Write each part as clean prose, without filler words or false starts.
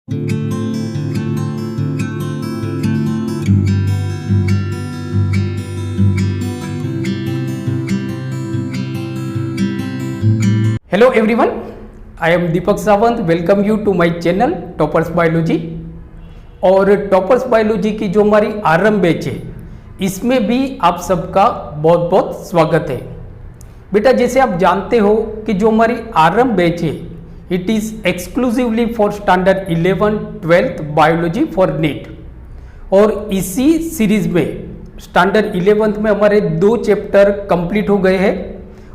Hello everyone, I am Deepak Sawant. Welcome you to my channel toppers biology. और toppers biology की जो हमारी Aarambh batch है, इसमें भी आप सबका बहुत बहुत स्वागत है। बेटा, जैसे आप जानते हो कि जो हमारी आरंभ बैच है, it is exclusively for standard 11, 12th biology for NEET. और इसी सीरीज में स्टैंडर्ड 11th में हमारे 2 चैप्टर कंप्लीट हो गए हैं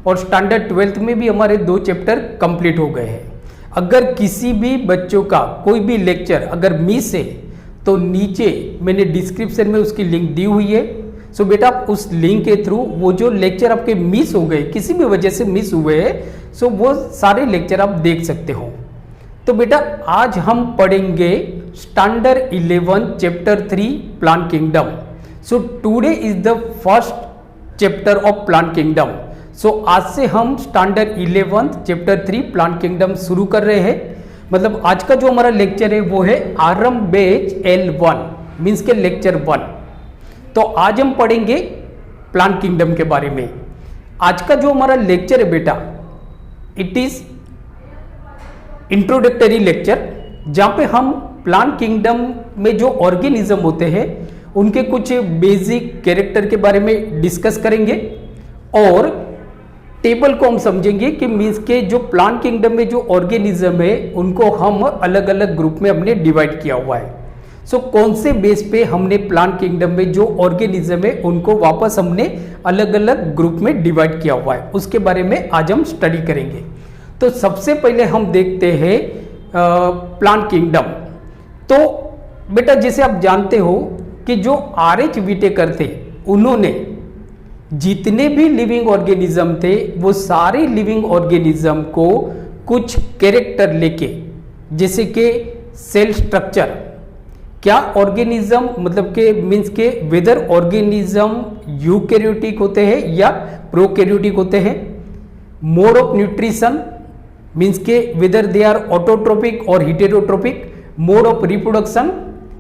और स्टैंडर्ड 12th में भी हमारे 2 चैप्टर कंप्लीट हो गए हैं। अगर किसी भी बच्चों का कोई भी लेक्चर अगर मिस है तो नीचे मैंने डिस्क्रिप्शन में उसकी लिंक दी हुई है। सो बेटा, आप उस लिंक के थ्रू वो जो लेक्चर आपके मिस हो गए, किसी भी वजह से मिस हुए हैं, सो वो सारे लेक्चर आप देख सकते हो। तो बेटा, आज हम पढ़ेंगे standard 11 chapter 3 plant kingdom. So today is the first chapter of plant kingdom. So आज से हम स्टैंडर्ड 11 चैप्टर 3 प्लांट किंगडम शुरू कर रहे हैं। मतलब आज का जो हमारा लेक्चर है वो है आरंभ बैच L1 मीन्स के लेक्चर 1। तो आज हम पढ़ेंगे प्लांट किंगडम के बारे में। आज का जो हमारा लेक्चर है बेटा, इट इज इंट्रोडक्टरी लेक्चर, जहाँ पे हम प्लांट किंगडम में जो ऑर्गेनिज्म होते हैं उनके कुछ बेसिक कैरेक्टर के बारे में डिस्कस करेंगे और टेबल को हम समझेंगे कि मीन्स के जो प्लांट किंगडम में जो ऑर्गेनिज्म है उनको हम अलग अलग ग्रुप में हमने डिवाइड किया हुआ है। सो कौन से बेस पे हमने प्लांट किंगडम में जो ऑर्गेनिज्म है उनको वापस हमने अलग अलग ग्रुप में डिवाइड किया हुआ है, उसके बारे में आज हम स्टडी करेंगे। तो सबसे पहले हम देखते हैं प्लांट किंगडम। तो बेटा, जैसे आप जानते हो कि जो R.H. विटेकर थे, उन्होंने जितने भी लिविंग ऑर्गेनिज्म थे वो सारे लिविंग ऑर्गेनिज्म को कुछ कैरेक्टर लेके, जैसे कि सेल स्ट्रक्चर, क्या ऑर्गेनिज्म मतलब के मीन्स के वेदर ऑर्गेनिज्म यूकैरियोटिक होते हैं या प्रोकैरियोटिक होते हैं, मोड ऑफ न्यूट्रिशन मीन्स के वेदर दे आर ऑटोट्रोपिक और heterotrophic, mode of reproduction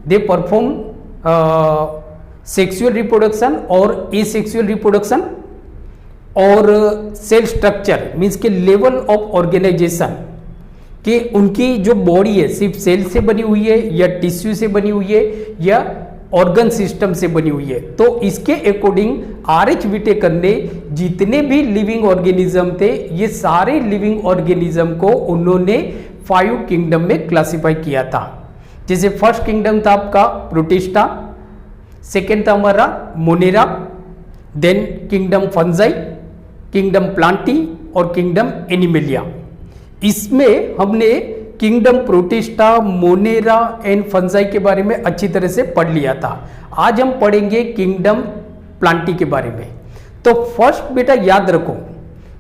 they perform sexual reproduction और एसेक्सुअल रिप्रोडक्शन, और सेल स्ट्रक्चर मीन्स के लेवल ऑफ ऑर्गेनाइजेशन कि उनकी जो बॉडी है सिर्फ सेल से बनी हुई है या टिश्यू से बनी हुई है या ऑर्गन सिस्टम से बनी हुई है। तो इसके अकॉर्डिंग R.H. विटेकर ने जितने भी लिविंग ऑर्गेनिज्म थे, ये सारे लिविंग ऑर्गेनिज्म को उन्होंने 5 किंगडम में क्लासिफाई किया था। जैसे फर्स्ट किंगडम था आपका प्रोटिस्टा, सेकेंड था हमारा monera, then kingdom fungi, kingdom plantae और किंगडम एनिमेलिया। इसमें हमने kingdom protista, monera and fungi के बारे में अच्छी तरह से पढ़ लिया था। आज हम पढ़ेंगे किंगडम प्लांटी के बारे में। तो फर्स्ट बेटा याद रखो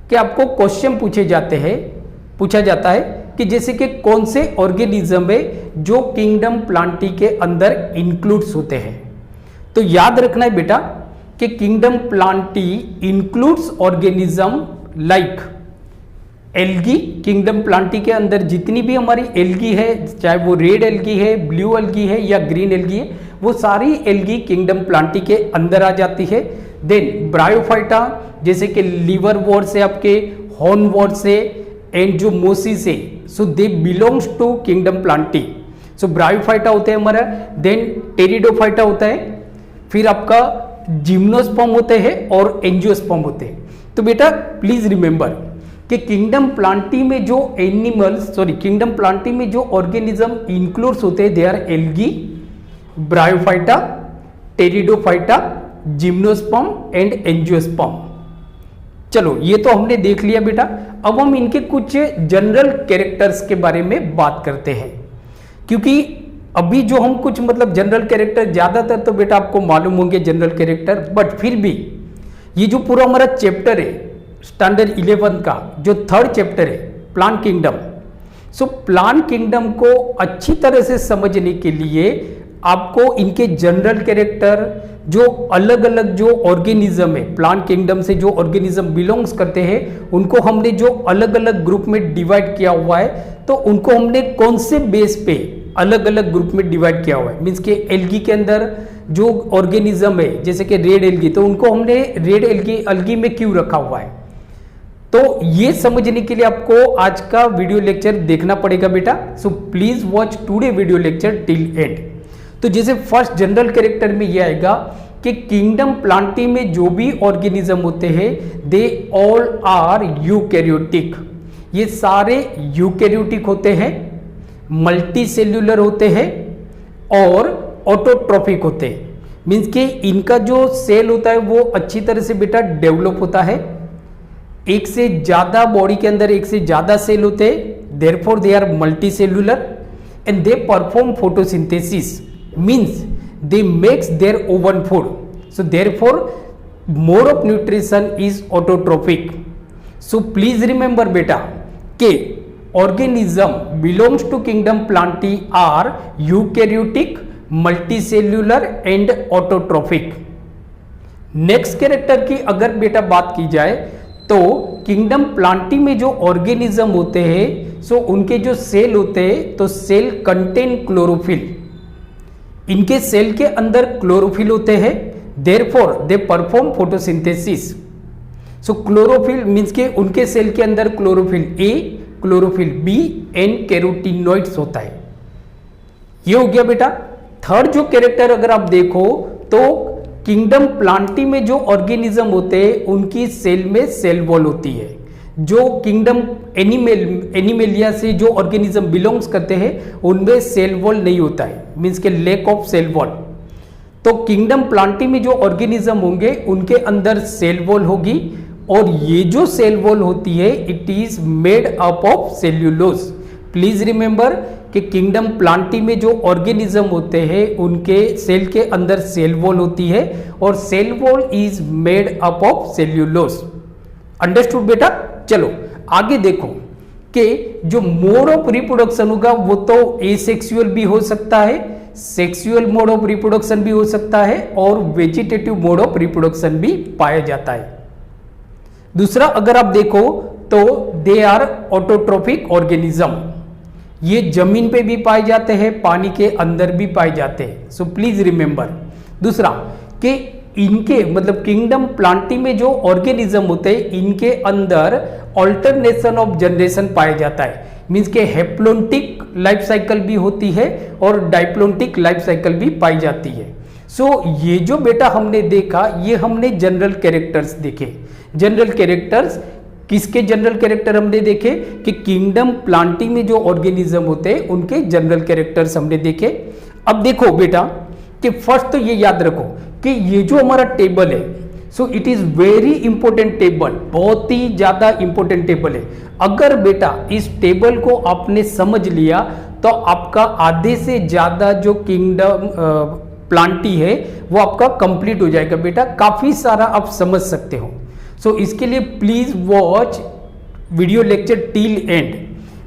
कि आपको क्वेश्चन पूछा जाता है कि जैसे कि कौन से ऑर्गेनिज्म है जो किंगडम प्लांटी के अंदर इंक्लूड्स होते हैं। तो याद रखना है बेटा कि kingdom Plantae includes organism like algae. Kingdom Plantae के अंदर जितनी भी हमारी एल्गी है, चाहे वो रेड एल्गी है, ब्लू एल्गी है या ग्रीन एल्गी है, वो सारी एल्गी किंगडम प्लांटी के अंदर आ जाती है। देन ब्रायोफाइटा, जैसे कि लीवर वॉर्ड से आपके हॉर्न वॉर्ड से एंड जो मोसी से, so they belongs to kingdom Plantae. So Bryophyta होते हैं हमारा, देन टेरिडोफाइटा होता है, फिर आपका जिम्नोस्पर्म होते हैं और एंजियोस्पर्म होते हैं। तो बेटा प्लीज रिमेंबर कि किंगडम प्लांटी में जो किंगडम प्लांटी में जो ऑर्गेनिज्म इंक्लूड्स होते हैं, they are algae, bryophyta, pteridophyta, gymnosperm and angiosperm. चलो, ये तो हमने देख लिया बेटा। अब हम इनके कुछ जनरल कैरेक्टर्स के बारे में बात करते हैं, क्योंकि अभी जो हम कुछ मतलब जनरल कैरेक्टर, ज्यादातर तो बेटा आपको मालूम होंगे जनरल कैरेक्टर, बट फिर भी ये जो पूरा हमारा चैप्टर है स्टैंडर्ड 11 का जो 3rd चैप्टर है प्लांट किंगडम, सो प्लांट किंगडम को अच्छी तरह से समझने के लिए आपको इनके जनरल कैरेक्टर, जो अलग अलग जो ऑर्गेनिज्म है प्लांट किंगडम से जो ऑर्गेनिज्म बिलोंग्स करते हैं, उनको हमने जो अलग अलग ग्रुप में डिवाइड किया हुआ है, तो उनको हमने कौन से बेस पे अलग अलग ग्रुप में डिवाइड किया हुआ है। मीन्स के एल्गी के अंदर जो ऑर्गेनिज्म है जैसे कि रेड एल्गी, तो उनको हमने रेड एल्गी में क्यों रखा हुआ है, तो ये समझने के लिए आपको आज का वीडियो लेक्चर देखना पड़ेगा बेटा। So please watch today video lecture till and. तो जैसे फर्स्ट जनरल कैरेक्टर में ये आएगा कि किंगडम प्लांटी में जो भी ऑर्गेनिज्म होते हैं दे ऑल आर यूकैरियोटिक, ये सारे यूकैरियोटिक होते हैं, मल्टी सेल्यूलर होते हैं और ऑटोट्रॉफिक होते हैं। मीन्स कि इनका जो सेल होता है वो अच्छी तरह से बेटा डेवलप होता है, एक से ज्यादा बॉडी के अंदर एक से ज्यादा सेल होते हैं, therefore they are multi cellular and they perform photosynthesis, means they makes their own food, so therefore mode of nutrition is autotrophic. So please remember beta के organism belongs to kingdom plantae are eukaryotic, multicellular and autotrophic. Next character की अगर बेटा बात की जाए तो kingdom Plantae में जो ऑर्गेनिज्म होते हैं सो उनके जो सेल होते हैं तो सेल कंटेन क्लोरोफिल, इनके सेल के अंदर क्लोरोफिल होते हैं, therefore they perform photosynthesis. So chlorophyll means के उनके सेल के अंदर chlorophyll A, chlorophyll B and carotenoids होता है। ये हो गया बेटा। थर्ड जो कैरेक्टर अगर आप देखो तो किंगडम प्लांटी में जो ऑर्गेनिज्म होते हैं उनकी सेल में सेल वॉल होती है। जो किंगडम एनिमेलिया से जो ऑर्गेनिज्म बिलोंग्स करते हैं उनमें सेल वॉल नहीं होता है, मीन्स के लैक ऑफ सेल वॉल। तो किंगडम प्लांटी में जो ऑर्गेनिज्म होंगे उनके अंदर सेल वॉल होगी और ये जो सेल वॉल होती है it is made up of cellulose. Please remember कि किंगडम प्लांटी में जो ऑर्गेनिज्म होते हैं उनके सेल के अंदर सेल वॉल होती है और cell wall is made up of cellulose. Understood बेटा। चलो आगे देखो कि जो मोड ऑफ रिप्रोडक्शन होगा वो तो एसेक्सुअल भी हो सकता है, सेक्सुअल मोड ऑफ रिप्रोडक्शन भी हो सकता है और वेजिटेटिव मोड ऑफ रिप्रोडक्शन भी पाया जाता है। दूसरा अगर आप देखो तो दे आर ऑटोट्रोफिक ऑर्गेनिज्म, ये जमीन पे भी पाए जाते हैं, पानी के अंदर भी पाए जाते हैं। सो प्लीज रिमेंबर। दूसरा कि इनके मतलब किंगडम प्लांटी में जो ऑर्गेनिज्म होते हैं इनके अंदर ऑल्टरनेशन ऑफ जनरेशन पाया जाता है, मींस के हेप्लोन्टिक लाइफ साइकिल भी होती है और डाइप्लोन्टिक लाइफ साइकिल भी पाई जाती है। सो ये जो बेटा हमने देखा ये हमने जनरल कैरेक्टर्स देखे। जनरल कैरेक्टर्स किसके जनरल कैरेक्टर हमने देखे कि किंगडम प्लांटी में जो ऑर्गेनिज्म होते हैं उनके जनरल कैरेक्टर्स हमने देखे। अब देखो बेटा कि फर्स्ट तो ये याद रखो कि ये जो हमारा टेबल है so it is very important table, बहुत ही ज्यादा इंपॉर्टेंट टेबल है। अगर बेटा इस टेबल को आपने समझ लिया तो आपका आधे से ज्यादा जो किंगडम प्लांटी है वो आपका कंप्लीट हो जाएगा बेटा, काफी सारा आप समझ सकते हो। सो इसके लिए please watch video lecture till end,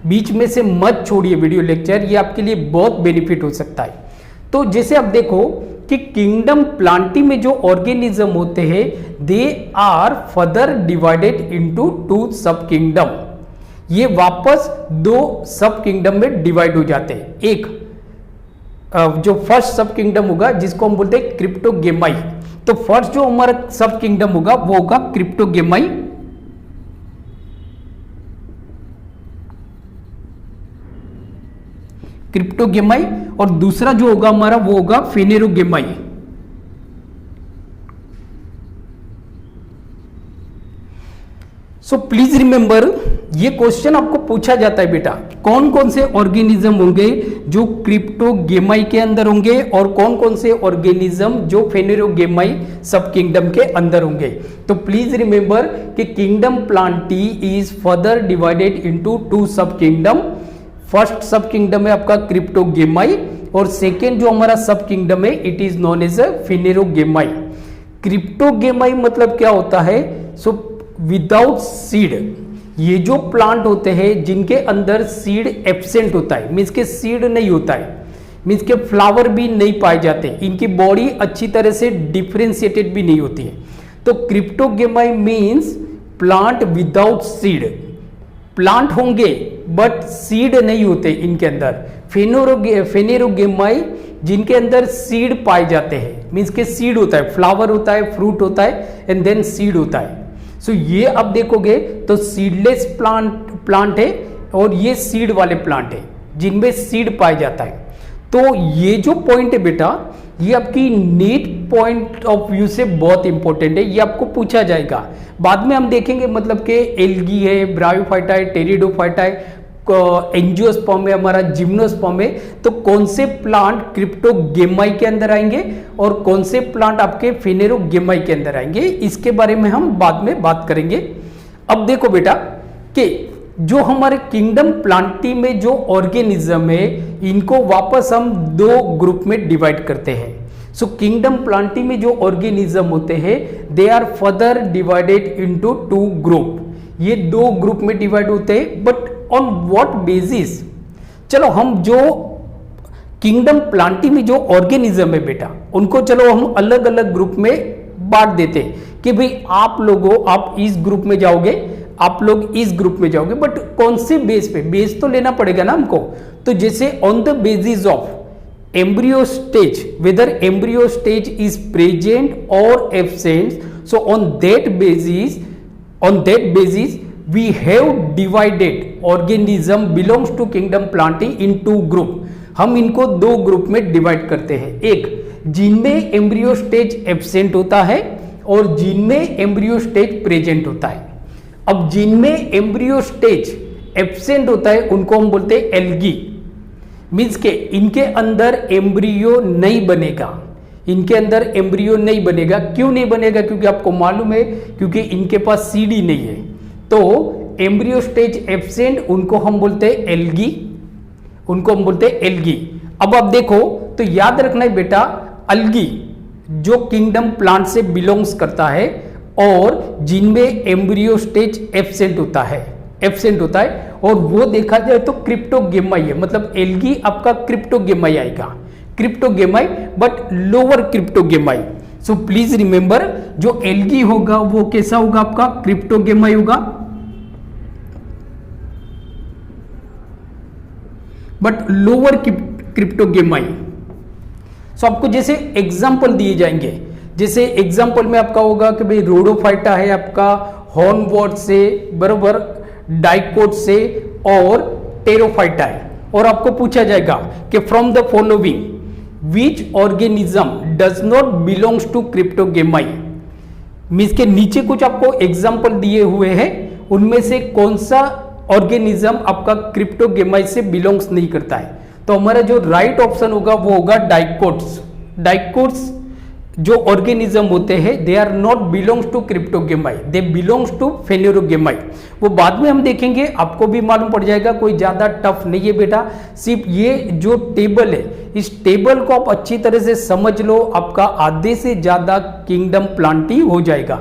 बीच में से मत छोड़िए वीडियो लेक्चर, ये आपके लिए बहुत बेनिफिट हो सकता है। तो जैसे आप देखो कि किंगडम प्लांटी में जो ऑर्गेनिज्म होते हैं they are further divided into 2 sub kingdom, ये वापस 2 सब किंगडम में डिवाइड हो जाते हैं। एक जो फर्स्ट सब किंगडम होगा जिसको हम बोलते हैं क्रिप्टोगेमाई, तो फर्स्ट जो हमारा सब किंगडम होगा वो होगा क्रिप्टोगेमाई, क्रिप्टोगेमाई और दूसरा जो होगा हमारा वो होगा फेनेरोगेमाई। सो प्लीज रिमेंबर ये क्वेश्चन आपको पूछा जाता है बेटा, कौन कौन से ऑर्गेनिज्म होंगे जो क्रिप्टोगेमाई के अंदर होंगे और कौन कौन से ऑर्गेनिज्म जो फेनेरोगेमाई सब किंगडम के अंदर होंगे। तो प्लीज रिमेंबर कि kingdom Plantae is further divided into 2 sub kingdom. First सब किंगडम है आपका क्रिप्टोगेमाई और सेकेंड जो हमारा सब किंगडम है इट इज नोन एज फेनेरोगेमाई। क्रिप्टोगेमाई मतलब क्या होता है? सो विदाउट सीड, ये जो प्लांट होते हैं जिनके अंदर सीड एब्सेंट होता है, मीन्स के सीड नहीं होता है, मीन्स के फ्लावर भी नहीं पाए जाते, इनकी बॉडी अच्छी तरह से डिफ्रेंशिएटेड भी नहीं होती है। तो Cryptogamae means plant without seed, plant होंगे बट सीड नहीं होते इनके अंदर, फेनेरोगेमाई जिनके अंदर सीड पाए जाते हैं, मीन्स के सीड होता है, फ्लावर होता है, फ्रूट होता है एंड देन सीड होता है। सो ये आप देखोगे तो सीडलेस प्लांट है और ये सीड वाले प्लांट है जिनमें सीड पाया जाता है। तो ये जो पॉइंट है बेटा, ये आपकी नीट पॉइंट ऑफ व्यू से बहुत इंपॉर्टेंट है, ये आपको पूछा जाएगा। बाद में हम देखेंगे मतलब कि एल्गी है, ब्रायोफाइटा है, टेरिडोफाइटा है, एंजियोस्पर्म है, हमारा जिम्नोस्पर्म है। तो कौन से प्लांट क्रिप्टोगेमाई के अंदर आएंगे और कौन से प्लांट आपके फेनेरोगेमाई के अंदर आएंगे, इसके बारे में हम बाद में बात करेंगे। अब देखो बेटा कि जो हमारे किंगडम प्लांटी में जो ऑर्गेनिज्म है, इनको वापस हम दो ग्रुप में डिवाइड करते हैं। सो किंगडम प्लांटी में जो ऑर्गेनिज्म होते हैं, they are further divided into two group. ये दो ग्रुप में डिवाइड होते हैं, बट ऑन व्हाट बेसिस? चलो हम जो किंगडम प्लांटी में जो ऑर्गेनिज्म है बेटा, उनको चलो हम अलग अलग ग्रुप में बांट देते हैं कि भाई आप इस ग्रुप में जाओगे, आप लोग इस ग्रुप में जाओगे, बट कौन से बेस पे? बेस तो लेना पड़ेगा ना हमको। तो जैसे on the basis of embryo stage, whether embryo stage is present और absent, so on that basis we have divided organism belongs to kingdom Plantae in two group. हम इनको दो ग्रुप में डिवाइड करते हैं, एक जिनमें एम्ब्रियो स्टेज एब्सेंट होता है और जिनमें एम्ब्रियो स्टेज प्रेजेंट होता है। अब जिनमें एम्ब्रियो स्टेज एब्सेंट होता है उनको हम बोलते हैं एल्गी, मीन्स के इनके अंदर एम्ब्रियो नहीं बनेगा, इनके अंदर एम्ब्रियो नहीं बनेगा। क्यों नहीं बनेगा? क्योंकि आपको मालूम है, क्योंकि इनके पास सीडी नहीं है। तो एम्ब्रियो स्टेज एब्सेंट उनको हम बोलते हैं एल्गी, उनको हम बोलते हैं एल्गी। अब आप देखो तो याद रखना है बेटा, अल्गी जो किंगडम प्लांट से बिलोंग्स करता है और जिनमें एम्ब्रियो स्टेज एब्सेंट होता है और वो देखा जाए तो क्रिप्टोगेमाई है, मतलब एल्गी आपका क्रिप्टोगेमाई आएगा, Cryptogamae but lower Cryptogamae. So please remember, जो एल्गी होगा वो कैसा होगा? आपका क्रिप्टोगेमाई होगा, बट लोअर क्रिप्टोगेमाई। सो आपको जैसे एग्जांपल दिए जाएंगे, जैसे एग्जांपल में आपका होगा कि भाई रोडोफाइटा है आपका हॉर्नवॉर्ट से, बराबर, डाइकोट से और टेरोफाइटा है। और आपको पूछा जाएगा कि from the following which organism does not belongs to Cryptogamae, means के नीचे कुछ आपको एग्जांपल दिए हुए हैं, उनमें से कौन सा ऑर्गेनिज्म आपका क्रिप्टोगेमाई से बिलोंग्स नहीं करता है। तो हमारा जो राइट ऑप्शन होगा वो होगा डाइकोट्स। डाइकोट्स जो ऑर्गेनिज्म होते हैं, they are not belongs to cryptogamae, they belongs to phanerogamae. वो बाद में हम देखेंगे, आपको भी मालूम पड़ जाएगा, कोई ज्यादा टफ नहीं है बेटा। सिर्फ ये जो टेबल है, इस टेबल को आप अच्छी तरह से समझ लो, आपका आधे से ज्यादा किंगडम प्लांटी हो जाएगा।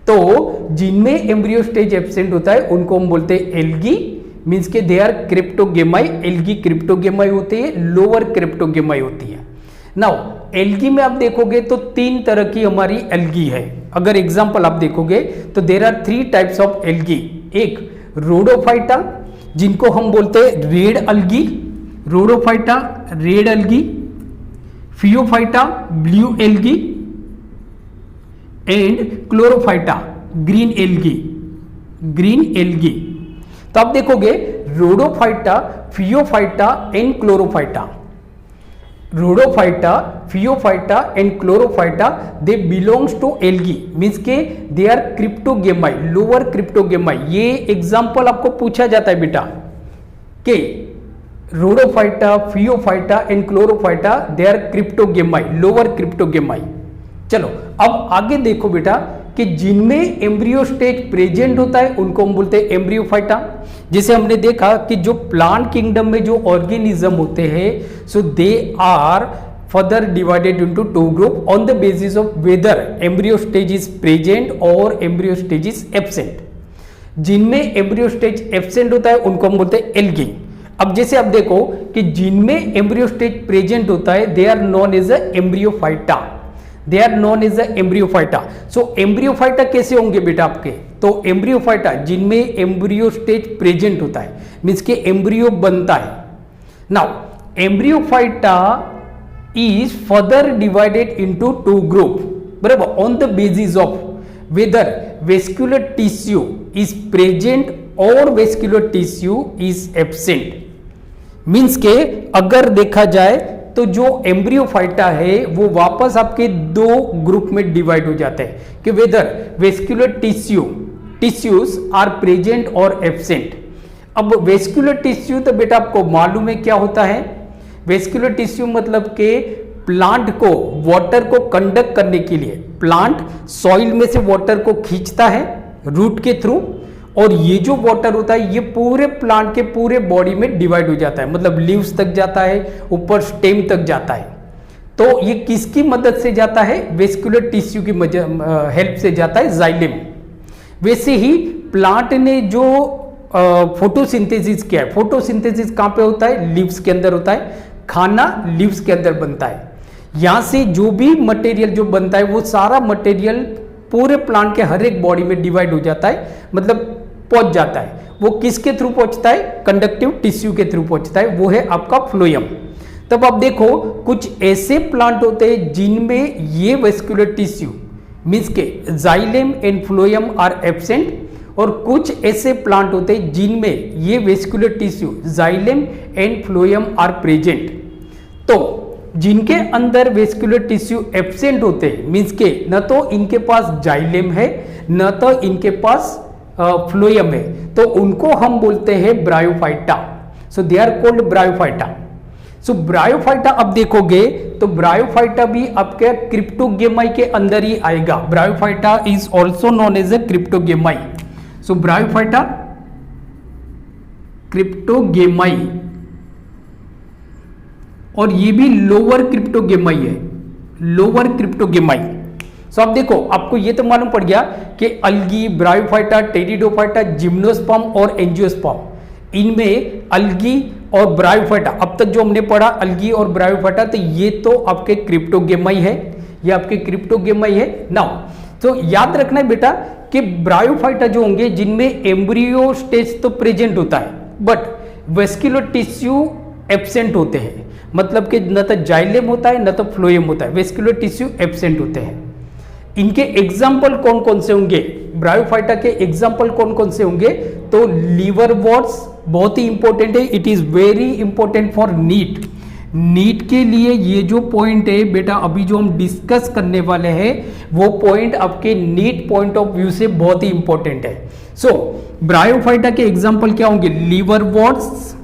तो जिनमें एम्ब्रियो स्टेज एब्सेंट होता है उनको हम बोलते हैं एल्गी, मीन्स के दे आर क्रिप्टोगेमाई। एल्गी क्रिप्टोगेमाई होती है, लोअर क्रिप्टोगेमाई होती है। नाउ एल्गी में आप देखोगे तो तीन तरह की हमारी एल्गी है। अगर एग्जांपल आप देखोगे तो there are 3 types of algae. एक रोडोफाइटा, जिनको हम बोलते हैं red algae, rhodophyta red algae, phaeophyta blue algae and chlorophyta green algae, green algae. तो आप देखोगे rhodophyta, phaeophyta and chlorophyta, rhodophyta, phaeophyta and chlorophyta, they belongs to algae, means के they are cryptogamae, lower क्रिप्टोगेमाई। ये example आपको पूछा जाता है बेटा कि rhodophyta, phaeophyta and chlorophyta, they are cryptogamae, lower cryptogamae. चलो अब आगे देखो बेटा कि जिनमें एम्ब्रियो स्टेज प्रेजेंट होता है उनको हम बोलते हैं एम्ब्रियोफाइटा। जैसे हमने देखा कि जो प्लांट किंगडम में जो ऑर्गेनिज्म होते हैं, so they are further divided into 2 group on the basis of whether embryo stage is present और एम्ब्रियो स्टेज इज एब्सेंट। जिनमें एम्ब्रियो स्टेज एब्सेंट होता है उनको हम बोलते हैं एल्गी। अब जैसे आप देखो कि जिनमें एम्ब्रियो स्टेज प्रेजेंट होता है, they are known as a embryophyta, they are known as a embryophyta. So embryophyta कैसे होंगे बेटा आपके? तो एम्ब्रियोफाइटा जिनमें एम्ब्रियो स्टेज प्रेजेंट होता है, मीन्स के एम्ब्रियो बनता है। Now embryophyta is further divided into two group, बराबर, on the basis of whether vascular tissue is present or vascular tissue is absent. Means के अगर देखा जाए तो जो एम्ब्रियोफाइटा है वो वापस आपके दो ग्रुप में डिवाइड हो जाते हैं कि whether vascular tissues are present और एब्सेंट. अब वेस्कुलर टिश्यू तो बेटा आपको मालूम है क्या होता है. वेस्कुलर टिश्यू मतलब के प्लांट को वाटर को कंडक्ट करने के लिए प्लांट सॉइल में से वाटर को खींचता है रूट के थ्रू, और ये जो वाटर होता है ये पूरे प्लांट के पूरे बॉडी में डिवाइड हो जाता है, मतलब लीव्स तक जाता है, ऊपर स्टेम तक जाता है. तो ये किसकी मदद से जाता है? वेस्कुलर टिश्यू की हेल्प से जाता है, जाइलम. वैसे ही प्लांट ने जो फोटोसिंथेसिस किया है, फोटोसिंथेसिस कहां पे होता है? लीव्स के अंदर होता है. खाना लीव्स के अंदर बनता है. यहां से जो भी मटेरियल जो बनता है वो सारा मटेरियल पूरे प्लांट के हर एक बॉडी में डिवाइड हो जाता है, मतलब पहुंच जाता है. वो किसके थ्रू पहुंचता है? कंडक्टिव टिश्यू के थ्रू पहुंचता है, वो है आपका फ्लोएम. तब आप देखो कुछ ऐसे प्लांट होते हैं जिनमें ये वेस्कुलर टिश्यू मीन्स के xylem and phloem are absent, और कुछ ऐसे प्लांट होते हैं जिनमें ये vascular tissue xylem and phloem are present. तो जिनके अंदर वेस्कुलर टिश्यू एब्सेंट होते हैं मीन्स के न तो इनके पास जाइलम है न तो इनके पास फ्लोएम है, तो उनको हम बोलते हैं bryophyta. So they are called bryophyta. So bryophyta अब देखोगे तो ब्रायोफाइटा भी आपके क्रिप्टोगेमाई के अंदर ही आएगा. Bryophyta is also known as a cryptogamae. So bryophyta cryptogamae, और ये भी लोअर क्रिप्टोगेमाई है, लोअर क्रिप्टोगेमाई. सो अब देखो आपको ये तो मालूम पड़ गया कि अल्गी, ब्रायोफाइटा, टेरिडोफाइटा, जिम्नोस्पर्म और एंजियोस्पर्म, इनमें अल्गी और ब्रायोफाइटा, अब तक जो हमने पढ़ा अल्गी और ब्रायोफाइटा, तो ये तो आपके क्रिप्टोगेमाई है, ये आपके क्रिप्टोगेमाई है. नाउ तो याद रखना है बेटा कि ब्रायोफाइटा जो होंगे जिनमें एम्ब्रियो स्टेज तो प्रेजेंट होता है बट वेस्कुलर टिश्यू एब्सेंट होते हैं, मतलब कि न तो जाइलम होता है न तो फ्लोएम होता है, वेस्कुलर टिश्यू एब्सेंट होते हैं. इनके एग्जाम्पल कौन कौन से होंगे? ब्रायोफाइटा के एग्जाम्पल कौन कौन से होंगे? तो लीवर वॉर्ट्स बहुत ही इंपॉर्टेंट है, it is very important for NEET. NEET के लिए ये जो पॉइंट है बेटा अभी जो हम डिस्कस करने वाले हैं वो पॉइंट आपके नीट पॉइंट ऑफ व्यू से बहुत ही इंपॉर्टेंट है. सो ब्रायोफाइटा के एग्जाम्पल क्या होंगे? Liverworts,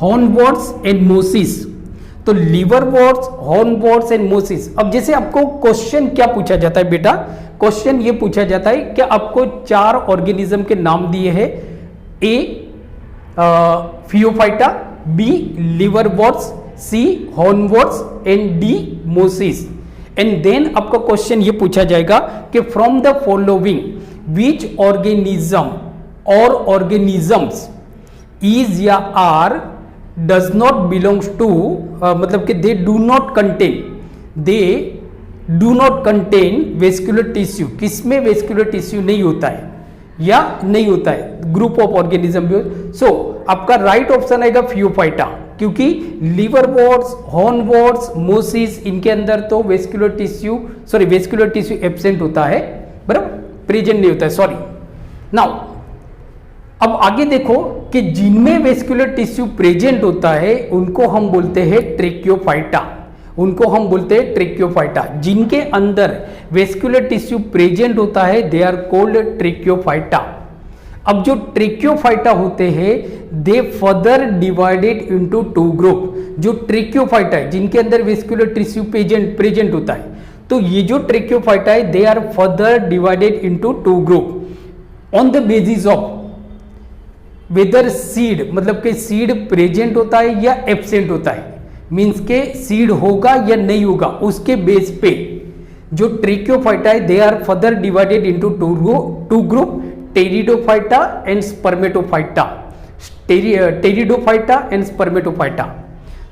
hornworts and mosses. तो liverworts, hornworts and mosses. अब जैसे आपको क्वेश्चन क्या पूछा जाता है बेटा? क्वेश्चन ये पूछा जाता है कि आपको 4 ऑर्गेनिज्म के नाम दिए हैं, A phaeophyta, B liverworts, C hornworts and D mosses. And then आपका क्वेश्चन ये पूछा जाएगा कि from the following which organism और ऑर्गेनिजम्स इज या are does not belongs to, मतलब कि they do not contain vascular tissue. किसमें वेस्कुलर टिश्यू नहीं होता है या नहीं होता है? ग्रुप ऑफ ऑर्गेनिज्म भी. सो आपका राइट ऑप्शन आएगा फियोफाइटा, क्योंकि लीवर वॉर्ट्स, हॉर्न वॉर्ट्स, मोसिस, इनके अंदर तो वेस्कुलर टिश्यू एब्सेंट होता है, बराबर, प्रेजेंट नहीं होता है, सॉरी. नाउ अब आगे देखो कि जिनमें वेस्कुलर टिश्यू प्रेजेंट होता है उनको हम बोलते हैं ट्रेकियोफाइटा. जिनके अंदर वेस्कुलर टिश्यू प्रेजेंट होता है दे आर कोल्ड ट्रेकियोफाइटा. अब जो ट्रेकियोफाइटा होते हैं दे फर्दर डिवाइडेड इनटू 2 ग्रुप. जो ट्रेकियोफाइटा है जिनके अंदर वेस्कुलर टिश्यू प्रेजेंट होता है, तो ये जो ट्रेकियोफाइटा है they are further divided into 2 group on the basis of whether seed, मतलब कि सीड प्रेजेंट होता है या एब्सेंट होता है, मीन्स के सीड होगा या नहीं होगा, उसके बेस पे जो ट्रेकियोफाइटा है they are further divided into 2 group, pteridophyta and spermatophyta.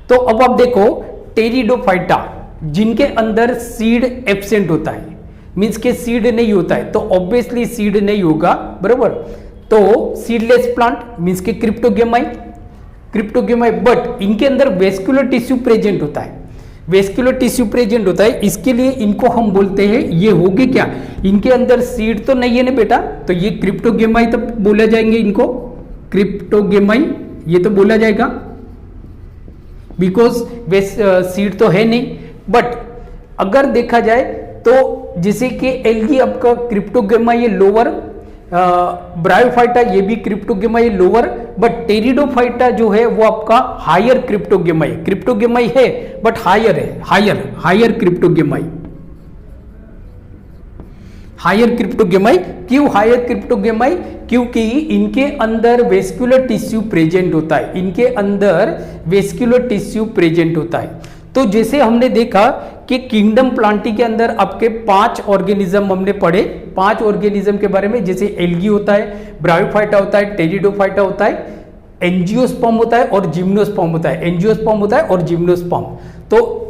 तो अब आप देखो टेरिडोफाइटा जिनके अंदर सीड एब्सेंट होता है, मीन्स के सीड नहीं होता है, तो ऑब्वियसली सीड नहीं होगा, बराबर. तो सीडलेस प्लांट मीन्स के क्रिप्टोगेमाई. क्रिप्टोगेमाई, बट इनके अंदर वेस्कुलर टिश्यू प्रेजेंट होता है, वेस्कुलर टिश्यू प्रेजेंट होता है। इसके लिए इनको हम बोलते हैं, ये होगे क्या, इनके अंदर सीड तो नहीं है ना बेटा, तो ये क्रिप्टोगेमाई तो बोला जाएंगे, इनको क्रिप्टोगेमाई ये तो बोला जाएगा, बिकॉज सीड तो है नहीं। बट अगर देखा जाए तो जैसे कि एल्गी आपका क्रिप्टोगेमाई ये लोअर, ब्रायोफाइटा ये भी क्रिप्टोगेमाई लोअर, बट टेरिडोफाइटा जो है वो आपका हायर क्रिप्टोगेमाई, क्रिप्टोगेमाई है बट हायर है, हायर क्रिप्टोगेमाई, हायर क्रिप्टोगेमाई। क्यों हायर क्रिप्टोगेमाई, क्योंकि इनके अंदर वेस्कुलर टिश्यू प्रेजेंट होता है, इनके अंदर वेस्कुलर टिश्यू प्रेजेंट होता है। तो जैसे हमने देखा कि किंगडम प्लांटी के अंदर आपके 5 ऑर्गेनिज्म हमने पढ़े, 5 ऑर्गेनिज्म के बारे में, जैसे एल्गी होता है, ब्रायोफाइटा होता है, टेरिडोफाइटा होता है, एंजियोस्पर्म होता है और जिम्नोस्पर्म होता है, एंजियोस्पर्म होता है और जिम्नोस्पर्म। तो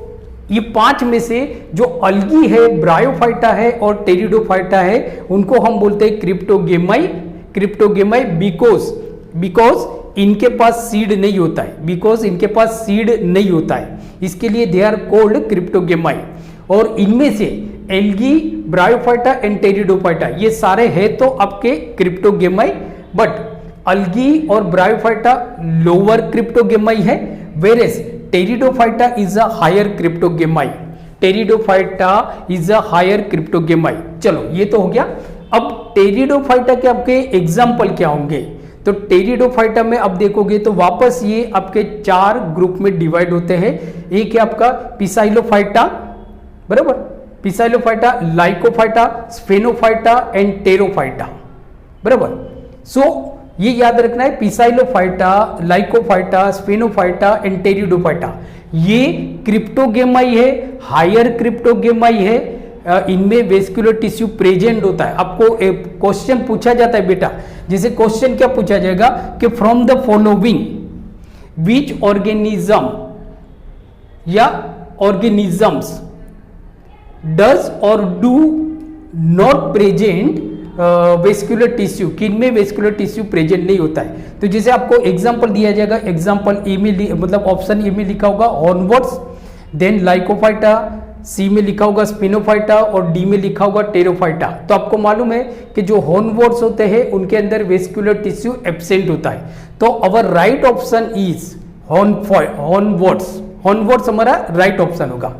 ये 5 में से जो अल्गी है, ब्रायोफाइटा है और टेरिडोफाइटा है, उनको हम बोलते हैं क्रिप्टोगेमाई, क्रिप्टोगेमाई बिकॉज इनके पास सीड नहीं होता है, बिकॉज इनके पास सीड नहीं होता है, इसके लिए दे आर कोल्ड क्रिप्टोगेमाई। और इनमें से एल्गी, ब्रायोफाइटा एंड टेरिडोफाइटा ये सारे हैं तो आपके क्रिप्टोगेमाई, बट अल्गी और ब्रायोफाइटा लोअर क्रिप्टोगेमाई है, whereas pteridophyta is a higher cryptogamae, pteridophyta is a higher cryptogamae. चलो ये तो हो गया। अब टेरिडोफाइटा के आपके एग्जाम्पल क्या होंगे, तो टेरिडोफाइटा में अब देखोगे तो वापस ये आपके 4 ग्रुप में डिवाइड होते हैं। एक है आपका पिसाइलोफाइटा, बराबर, पिसाइलोफाइटा, लाइकोफाइटा, स्फेनोफाइटा एंड टेरोफाइटा, बराबर। सो ये याद रखना है, पिसाइलोफाइटा, लाइकोफाइटा, स्फेनोफाइटा एंड टेरिडोफाइटा ये क्रिप्टोगेमाई है, हायर क्रिप्टोगेमाई है, इनमें वेस्कुलर टिश्यू प्रेजेंट होता है। आपको एक क्वेश्चन पूछा जाता है बेटा, जैसे क्वेश्चन क्या पूछा जाएगा कि from the following which organism या ऑर्गेनिजम्स डज और do not present vascular tissue, किनमें वेस्कुलर टिश्यू प्रेजेंट नहीं होता है। तो जैसे आपको एग्जांपल दिया जाएगा, एग्जांपल ए में मतलब ऑप्शन ए में लिखा होगा हॉर्नवर्ड्स, देन लाइकोफाइटा, सी में लिखा होगा स्पिनोफाइटा और डी में लिखा होगा टेरोफाइटा। तो आपको मालूम है कि जो हॉर्नवर्ड्स होते हैं उनके अंदर वेस्कुलर टिश्यू एब्सेंट होता है, तो अवर राइट ऑप्शन इज हॉर्नवर्ड्स, हॉर्नवर्ड्स हमारा राइट ऑप्शन होगा।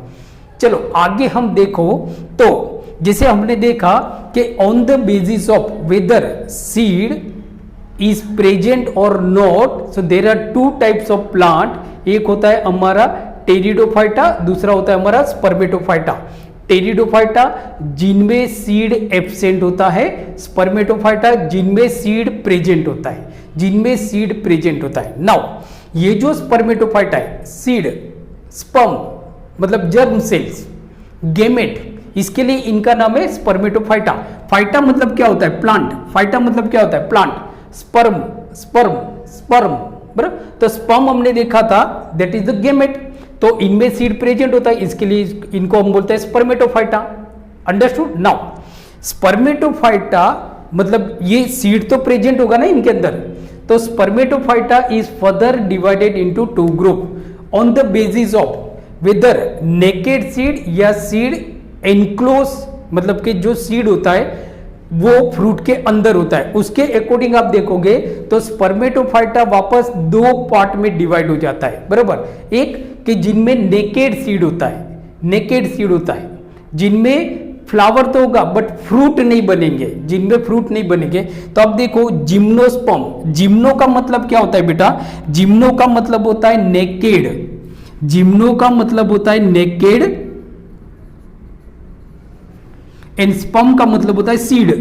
चलो आगे हम देखो, तो जैसे हमने देखा कि on the basis of whether seed is present और not, so there are 2 types of plant, एक होता है हमारा टेरिडोफाइटा, दूसरा होता है हमारा स्पर्मेटोफाइटा। टेरिडोफाइटा जिनमें सीड एब्सेंट होता है, स्पर्मेटोफाइटा जिनमें सीड प्रेजेंट होता है, जिनमें सीड प्रेजेंट होता है। नाउ ये जो स्पर्मेटोफाइटा है, सीड, स्पर्म मतलब जर्म सेल्स, गेमेट, इसके लिए इनका नाम है स्पर्मेटोफाइटा। फाइटा मतलब क्या होता है, प्लांट, फाइटा मतलब क्या होता है, प्लांट, स्पर्म, स्पर्म, स्पर्म, बराबर। तो स्पर्म हमने देखा था, दैट इज द गेमेट, तो इनमें सीड प्रेजेंट होता है, इसके लिए इनको हम बोलते हैं स्पर्मेटोफाइटा। अंडरस्टूड। नाउ स्पर्मेटोफाइटा मतलब ये सीड तो प्रेजेंट होगा ना इनके अंदर, तो spermatophyta is further divided into 2 group on the basis of whether naked seed या सीड एनक्लोज, मतलब कि जो सीड होता है वो फ्रूट के अंदर होता है, उसके अकॉर्डिंग आप देखोगे तो स्पर्मेटोफाइटा वापस 2 पार्ट में डिवाइड हो जाता है, बराबर। एक कि जिनमें नेकेड सीड होता है, नेकेड सीड होता है, जिनमें फ्लावर तो होगा बट फ्रूट नहीं बनेंगे, जिनमें फ्रूट नहीं बनेंगे। तो अब देखो जिम्नोस्पर्म, जिम्नो का मतलब क्या होता है बेटा, जिम्नो का मतलब होता है नेकेड, जिम्नो का मतलब होता है नेकेड एंड स्पर्म का मतलब होता है सीड।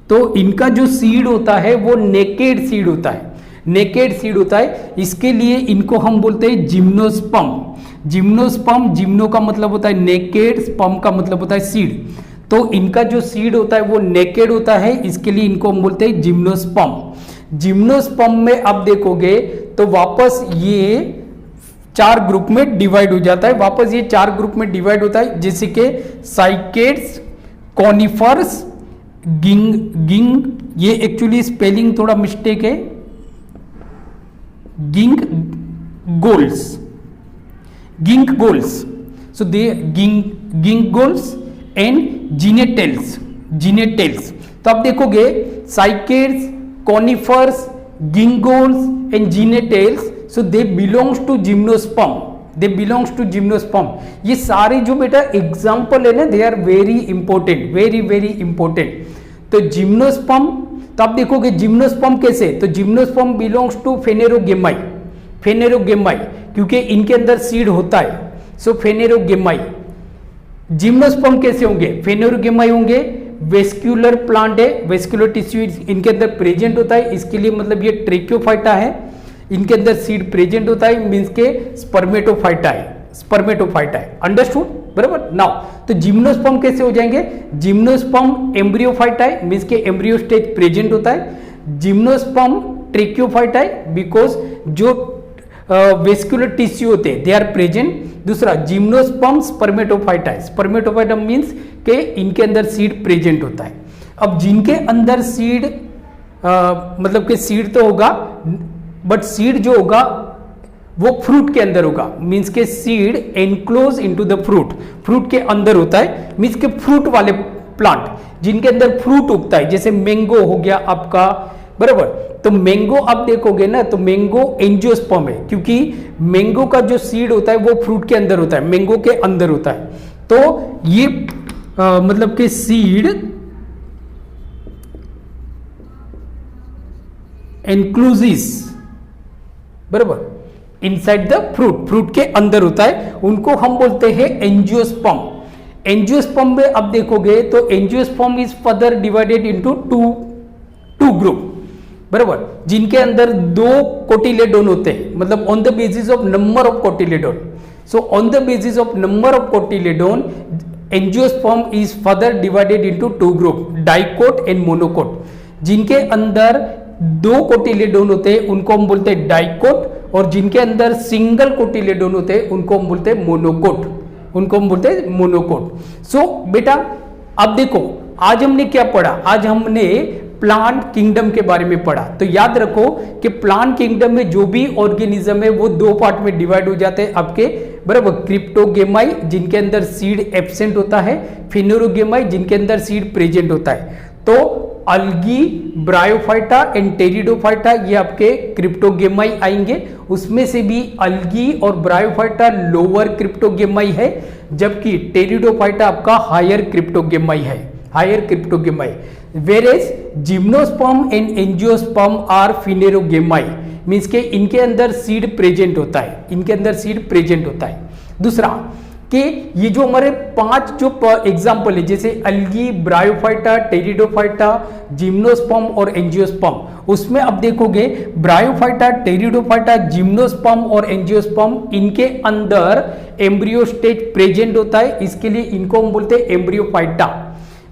तो इनका जो सीड होता है वो नेकेड सीड होता है, नेकेड सीड होता है, इसके लिए इनको हम बोलते हैं जिम्नोस्पर्म। जिम्नोस्पर्म, जिम्नो का मतलब होता है नेकेड, स्पर्म का मतलब होता है सीड। तो इनका जो सीड होता है वो नेकेड होता है, इसके लिए इनको हम बोलते हैं जिम्नोस्पर्म। जिम्नोस्पर्म में आप देखोगे तो वापस ये 4 ग्रुप में डिवाइड हो जाता है, वापस ये 4 ग्रुप में डिवाइड होता है, जैसे कि साइकेड्स, कॉनिफर्स, गिंग, ये एक्चुअली स्पेलिंग थोड़ा मिस्टेक है, ginkgolds. So they ginkgolds and ginetales. तो आप देखोगे cycads, conifers, ginkgoales and gnetales, so they belongs to gymnosperm. ये सारे जो बेटा एग्जाम्पल है ना, they are very important, very important. तो जिम्नोस्पर्म, तो आप देखोगे जिम्नोस्पर्म कैसे, तो जिम्नोस्पर्म बिलोंग्स टू फेनेरोगेमाई, क्योंकि इनके अंदर सीड होता है. सो फेनेरोगेमाई. जिम्नोस्पर्म कैसे होंगे, फेनेरोगेमाई होंगे. वेस्क्यूलर प्लांट है, वेस्क्यूलर टिश्यू इनके अंदर प्रेजेंट होता है, इसके लिए मतलब ये ट्रेक्योफाइटा है. इनके अंदर सीड प्रेजेंट होता है, मींस के स्पर्मेटोफाइटा है. अंडरस्टूड, बराबर. नाउ तो जिम्नोस्पर्म कैसे हो जाएंगे, जिम्नोस्पर्म एम्ब्रियोफाइटा है, मींस के एम्ब्रियो स्टेज प्रेजेंट होता है. जिम्नोस्पर्म ट्रेक्योफाइटा है, बिकॉज जो वेस्क्यूलर टिश्यू होते हैं दे आर प्रेजेंट. दूसरा जिम्नोस्पर्म स्पर्मेटोफाइटा मींस के इनके अंदर सीड प्रेजेंट होता है. अब जिनके अंदर सीड मतलब के सीड तो होगा, बट सीड जो होगा वो फ्रूट के अंदर होगा, मींस के seed enclose into the fruit के अंदर होता है, मींस के फ्रूट वाले प्लांट जिनके अंदर फ्रूट उगता है, जैसे मैंगो हो गया आपका, बराबर. तो मैंगो आप देखोगे ना, तो मैंगो एंजियोस्पर्म है, क्योंकि मैंगो का जो सीड होता है वो फ्रूट के अंदर होता है, मैंगो के अंदर होता है. तो ये मतलब के सीड एनक्लूजिस, बराबर, इनसाइड द फ्रूट के अंदर होता है, उनको हम बोलते हैं एंजियोस्पर्म. एंजियोस्पर्म में अब देखोगे तो angiosperm is further divided into two group, बराबर, जिनके अंदर 2 कोटिलेडोन होते हैं, मतलब on the basis of number of cotyledon. So on the basis of number of cotyledon angiosperm is further divided into 2 group, dicot and monocot. जिनके अंदर 2 cotyledon होते हैं उनको हम बोलते हैं डाइकोट, और जिनके अंदर सिंगल कोटिलेडोन होते हैं उनको हम बोलते हैं मोनोकोट. सो बेटा अब देखो आज हमने क्या पढ़ा, आज हमने प्लांट किंगडम के बारे में पढ़ा. तो याद रखो कि प्लांट किंगडम में जो भी ऑर्गेनिज्म है वो 2 पार्ट में डिवाइड हो जाते हैं आपके, बराबर. क्रिप्टोगेमाई जिनके अंदर सीड एब्सेंट होता है, फेनेरोगेमाई जिनके अंदर सीड प्रेजेंट होता है. तो अल्गी, ब्रायोफाइटा एंड टेरिडोफाइटा ये आपके क्रिप्टोगेमाई आएंगे. उसमें से भी अल्गी और ब्रायोफाइटा लोअर क्रिप्टोगेमाई है, जबकि टेरिडोफाइटा आपका हायर क्रिप्टोगेमाई है, whereas gymnosperm and angiosperm are phanerogamae, means के इनके अंदर सीड प्रेजेंट होता है, दूसरा कि ये जो हमारे 5 जो एग्जाम्पल है, जैसे अल्गी, ब्रायोफाइटा, टेरिडोफाइटा, जिम्नोस्पर्म और एंजियोस्पर्म, उसमें अब देखोगे ब्रायोफाइटा, टेरिडोफाइटा, जिम्नोस्पर्म और एंजियोस्पर्म इनके अंदर एम्ब्रियो स्टेज प्रेजेंट होता है, इसके लिए इनको हम बोलते हैं एम्ब्रियोफाइटा.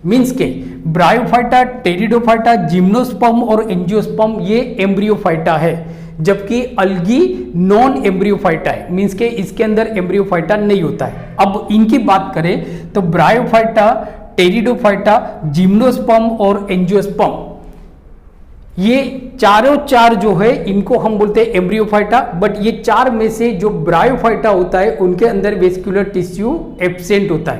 मींस के ब्रायोफाइटा, टेरिडोफाइटा, जिम्नोस्पर्म और एंजियोस्पर्म ये एम्ब्रियोफाइटा है, जबकि अल्गी नॉन एम्ब्रियोफाइटा है, मींस के इसके अंदर एम्ब्रियोफाइटा नहीं होता है. अब इनकी बात करें तो ब्रायोफाइटा, टेरिडोफाइटा, जिम्नोस्पर्म और एंजियोस्पर्म ये चार जो है इनको हम बोलते हैं एम्ब्रियोफाइटा. बट ये 4 में से जो ब्रायोफाइटा होता है उनके अंदर वेस्क्यूलर टिश्यू एब्सेंट होता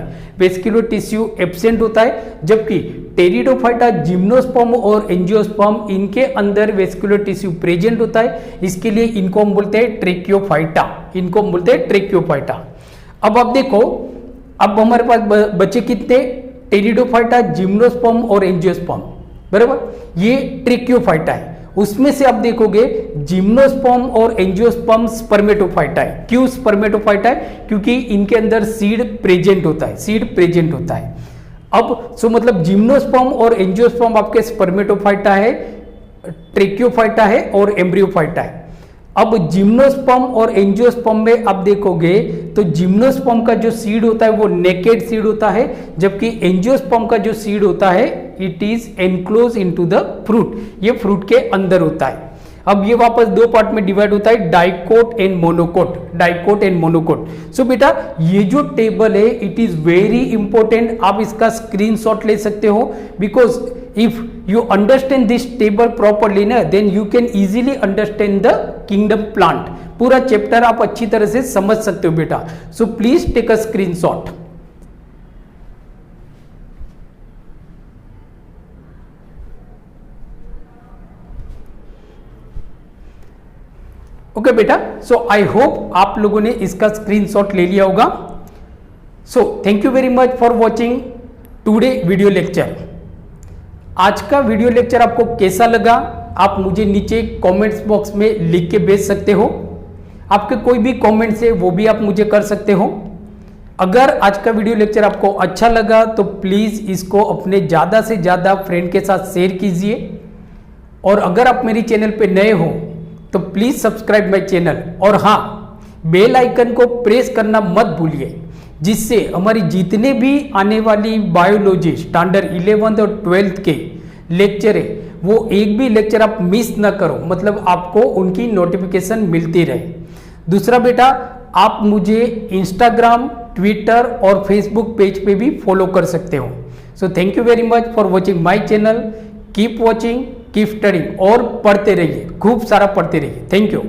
है, जबकि टेरिडोफाइटा, जिम्नोस्पर्म और एंजियोस्पर्म इनके अंदर वेस्क्यूलर टिश्यू प्रेजेंट होता है, इसके लिए इनको हम बोलते हैं ट्रेक्योफाइटा. अब आप देखो, अब हमारे पास बचे कितने, टेरिडोफाइटा, जिम्नोस्पर्म और एंजियोस्पर्म, बराबर, ये ट्रेक्योफाइटा है. उसमें से आप देखोगे जिम्नोस्पर्म और एंजियोस्पर्म स्पर्मेटोफाइटा है. क्यों स्पर्मेटोफाइटा है, क्योंकि इनके अंदर सीड प्रेजेंट होता है. अब सो मतलब जिम्नोस्पर्म और एंजियोस्पर्म आपके स्पर्मेटोफाइटा है, ट्रेक्योफाइटा है और एम्ब्रियोफाइटा है. अब जिम्नोस्पर्म और एंजियोस्पर्म में आप देखोगे तो जिम्नोस्पर्म का जो सीड होता है वो नेकेड सीड होता है, जबकि एंजियोस्पर्म का जो सीड होता है it is enclose into the fruit, ये फ्रूट के अंदर होता है. अब ये वापस दो पार्ट में डिवाइड होता है, dicot and monocot, dicot and monocot. So बेटा ये जो टेबल है इट इज वेरी इंपॉर्टेंट, आप इसका स्क्रीनशॉट ले सकते हो, because if you understand this table properly ना, then you can easily understand the kingdom plant। पूरा चैप्टर आप अच्छी तरह से समझ सकते हो बेटा। So please take a screenshot. Okay बेटा, सो आई होप आप लोगों ने इसका स्क्रीनशॉट ले लिया होगा। So thank you very much for watching today video lecture. आज का वीडियो लेक्चर आपको कैसा लगा आप मुझे नीचे कमेंट्स बॉक्स में लिख के भेज सकते हो। आपके कोई भी कमेंट्स है वो भी आप मुझे कर सकते हो। अगर आज का वीडियो लेक्चर आपको अच्छा लगा तो प्लीज़ इसको अपने ज़्यादा से ज़्यादा फ्रेंड के साथ शेयर कीजिए, और अगर आप मेरी चैनल पे नए हो तो प्लीज़ सब्सक्राइब माय चैनल, और हाँ बेल आइकन को प्रेस करना मत भूलिए, जिससे हमारी जितने भी आने वाली बायोलॉजी स्टैंडर्ड 11th और 12th के लेक्चर है वो एक भी लेक्चर आप मिस ना करो, मतलब आपको उनकी नोटिफिकेशन मिलती रहे। दूसरा बेटा आप मुझे इंस्टाग्राम, ट्विटर और फेसबुक पेज पे भी फॉलो कर सकते हो। So thank you very much for watching my channel. Keep watching, keep studying, और पढ़ते रहिए, खूब सारा पढ़ते रहिए। Thank you.